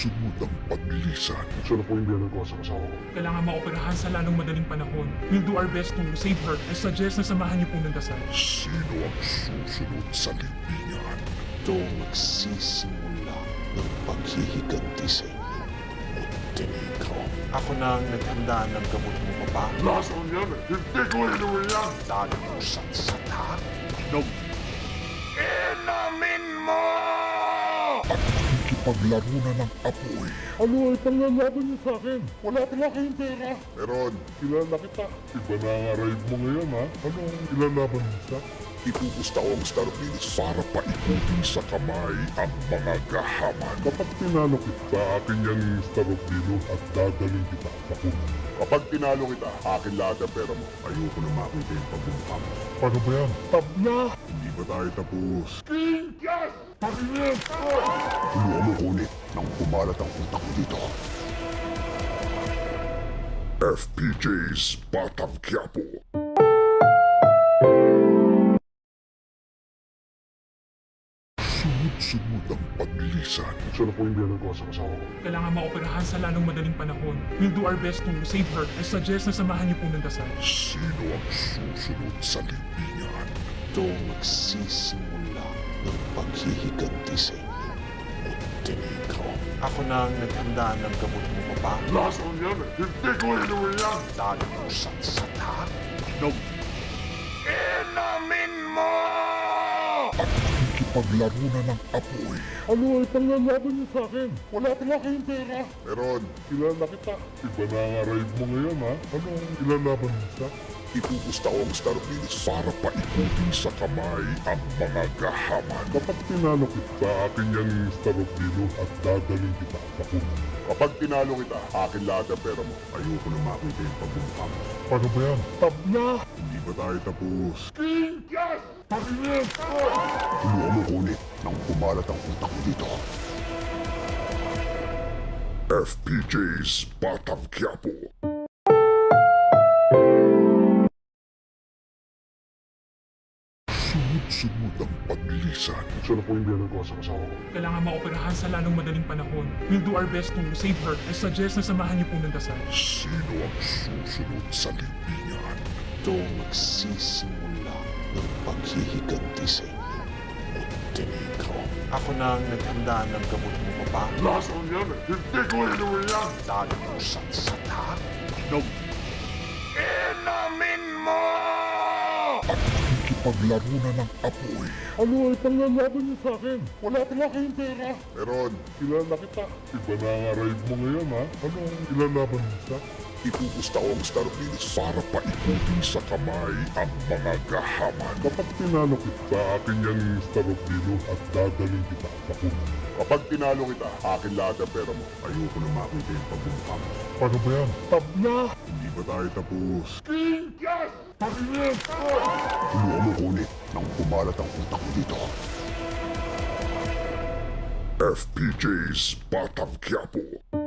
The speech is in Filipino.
Sunod-sunod ang paglisan. Gusto na po yung biyanan ko sa kasama ko. Kailangan maoperahan sa lalong madaling panahon. We'll do our best to save her. I suggest na samahan niyo po ng dasal. Sino ang susunod sa libingan? Ito magsisimula ng paghihiganti sa inyo, Montenegro. Ako na ang naghanda ng gamot mo, Papa. Lason yan eh! Hindi ko inuwi yan! Lalusan sa lahat. Inom. At makikipaglaro na ng apoy. Ano ay panglalaban niyo sa akin? Wala pala kayong pera! Meron, Kilala kita. Iba na ang arrive mo ngayon ha? Ano ang ilalaban mo sa? ipupusta ko ang Starbilis para paikutin sa kamay ang mga gahaman. Kapag tinalo kita, akin yung Starobino at dadaling kita sa puno. Kapag tinalo kita, akin lahat ang pera mo. Ayoko na makita yung pagbumukha mo. Paano ba yan? Tabla! Hindi ba tayo tapos? King! Yes! Pakinig! Tulungan mo kunit nang kumalat ang utak mo dito. FPJ's Batang Quiapo. Sunod-sunod ang paglisan. Gusto na po yung biyanan ko sa kasama ko. Kailangan maoperahan sa lalong madaling panahon. We'll do our best to save her. I suggest na samahan niyo po ng dasal. Sino ang susunod sa libingan? Ito magsisimula ng paghihiganti sa inyo, Montenegro. Ako na ang naghanda ng gamot mo, Papa. Lason yan eh! Hindi ko inuwi yan! Lalusan sa lahat. Inom. At makikipaglaro na ng apoy. Ano ay panglalaban niyo sa akin? Wala pala kayong pera! Meron, Kilala kita. Iba na ang arrive mo ngayon ha? Ano ang ilalaban mo sa? ipupusta ko ang Starbilis para paikutin sa kamay ang mga gahaman. Kapag tinalo kita, akin yung Starobino at dadaling kita sa puno. Kapag tinalo kita, akin lahat ang pera mo. Ayoko na makita yung pagbumukha mo. Paano ba yan? Tabla! Hindi ba tayo tapos? King! Yes! Pakinig! Tulungan mo kunit nang kumalat ang utak mo dito. FPJ's Batang Quiapo. Sunod-sunod ang paglisan. Gusto na po yung biyanan ko sa kasama ko. Kailangan maoperahan sa lalong madaling panahon. We'll do our best to save her. I suggest na samahan niyo po ng dasal. Sino ang susunod sa libingan? Ito magsisimula ng paghihiganti sa inyo, Montenegro. Ako na ang naghanda ng gamot mo, Papa. Lason yan eh! Hindi ko inuwi yan! Lalusan sa lahat. Inom. At makikipaglaro na ng apoy. Ano ay panglalaban niyo sa akin? Wala pala kayong pera! Meron, Kilala kita. Iba na ang arrive mo ngayon ha? Ano ang ilalaban mo sa? ipupusta ko ang Starbilis para paikutin sa kamay ang mga gahaman. Kapag tinalo kita, akin yung Starobino at dadaling kita sa puno. Kapag tinalo kita, akin lahat ang pera mo. Ayoko na makita yung pagbumukha mo. Paano ba yan? Tabla! Hindi ba tayo tapos? King! Yes! Pakinig! Tulungan mo kunit nang kumalat ang utak mo dito. FPJ's Batang Quiapo.